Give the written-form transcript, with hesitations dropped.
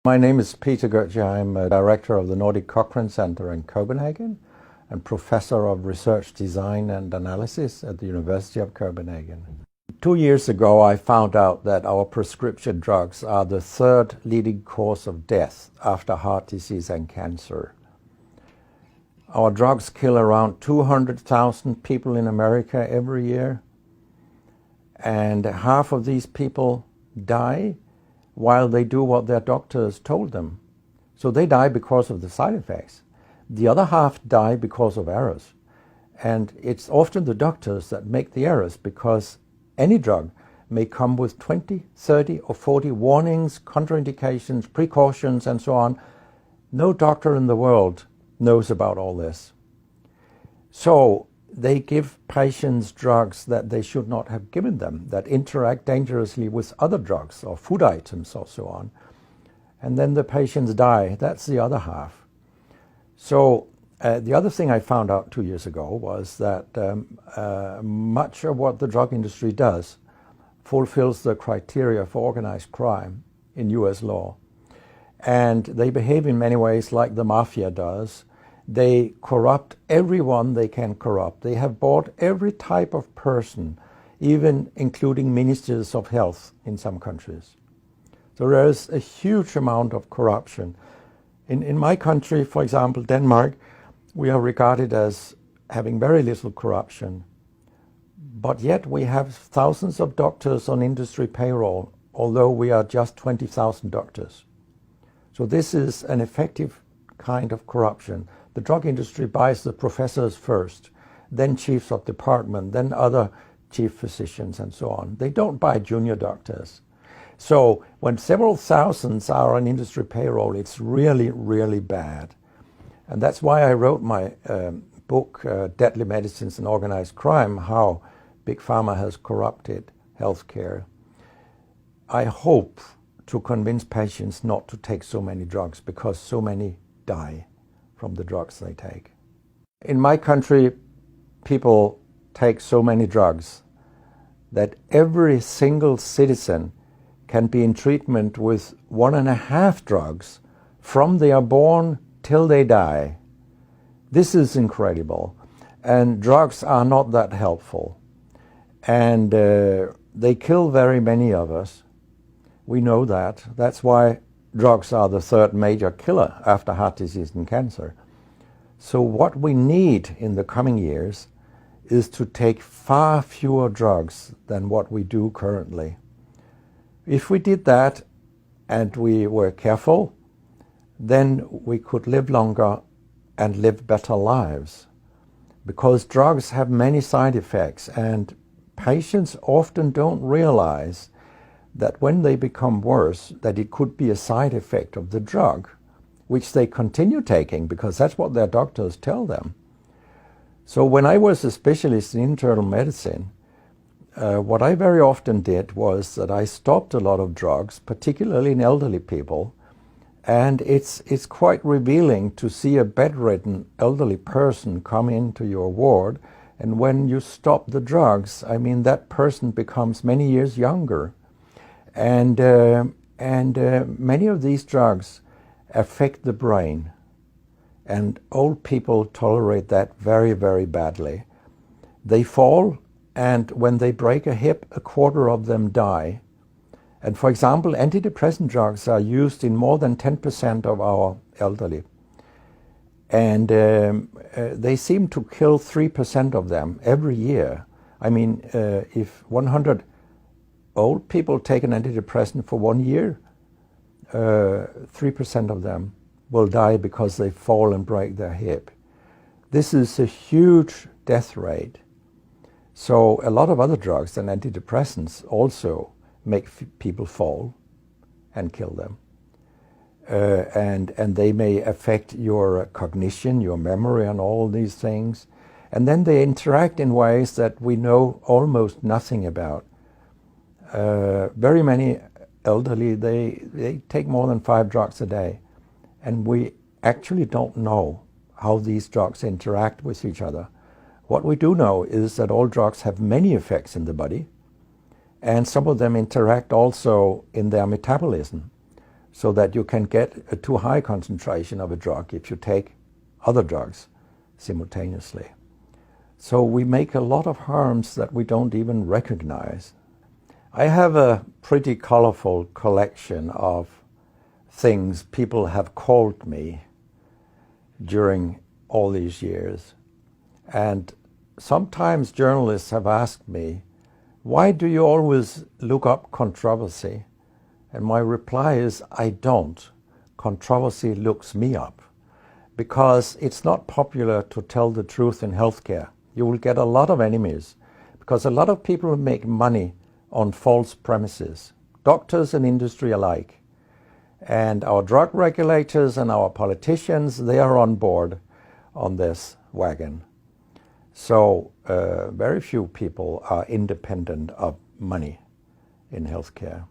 My name is Peter Goetje. I'm a director of the Nordic Cochrane Center in Copenhagen and professor of research design and analysis at the University of Copenhagen. 2 years ago, I found out that our prescription drugs are the third leading cause of death after heart disease and cancer. Our drugs kill around 200,000 people in America every year, and half of these people die while they do what their doctors told them. So they die because of the side effects. The other half die because of errors. And it's often the doctors that make the errors, because any drug may come with 20, 30 or 40 warnings, contraindications, precautions, and so on. No doctor in the world knows about all this. So they give patients drugs that they should not have given them, that interact dangerously with other drugs or food items or so on. And then the patients die. That's the other half. So the other thing I found out 2 years ago was that much of what the drug industry does fulfills the criteria for organized crime in US law. And they behave in many ways like the mafia does. They corrupt everyone they can corrupt. They have bought every type of person, even including ministers of health in some countries. So there is a huge amount of corruption. In my country, for example, Denmark, we are regarded as having very little corruption. But yet we have thousands of doctors on industry payroll, although we are just 20,000 doctors. So this is an effective kind of corruption. The drug industry buys the professors first, then chiefs of department, then other chief physicians and so on. They don't buy junior doctors. So when several thousands are on industry payroll, it's really, really bad. And that's why I wrote my book, Deadly Medicines and Organized Crime, How Big Pharma Has Corrupted Healthcare. I hope to convince patients not to take so many drugs, because so many die from the drugs they take. In my country, people take so many drugs that every single citizen can be in treatment with 1.5 drugs from they are born till they die. This is incredible. And drugs are not that helpful. And they kill very many of us. We know that. That's why drugs are the third major killer after heart disease and cancer. So what we need in the coming years is to take far fewer drugs than what we do currently. If we did that and we were careful, then we could live longer and live better lives. Because drugs have many side effects, and patients often don't realize that when they become worse, that it could be a side effect of the drug, which they continue taking because that's what their doctors tell them. So when I was a specialist in internal medicine, what I very often did was that I stopped a lot of drugs, particularly in elderly people, and it's quite revealing to see a bedridden elderly person come into your ward, and when you stop the drugs, I mean, that person becomes many years younger. And many of these drugs affect the brain, and old people tolerate that very, very badly. They fall, and when they break a hip, 1/4 of them die. And for example, antidepressant drugs are used in more than 10% of our elderly. And they seem to kill 3% of them every year. I mean, if 100 old people take an antidepressant for 1 year, 3% of them will die because they fall and break their hip. This is a huge death rate. So a lot of other drugs than antidepressants also make people fall and kill them. And they may affect your cognition, your memory, and all these things. And then they interact in ways that we know almost nothing about. Very many elderly, they take more than 5 drugs a day. And we actually don't know how these drugs interact with each other. What we do know is that all drugs have many effects in the body, and some of them interact also in their metabolism. so that you can get a too high concentration of a drug if you take other drugs simultaneously. So we make a lot of harms that we don't even recognize. I have a pretty colorful collection of things people have called me during all these years. And sometimes journalists have asked me, why do you always look up controversy? And my reply is, I don't. Controversy looks me up, because it's not popular to tell the truth in healthcare. You will get a lot of enemies, because a lot of people make money on false premises, doctors and industry alike. And our drug regulators and our politicians, they are on board on this wagon. So very few people are independent of money in healthcare.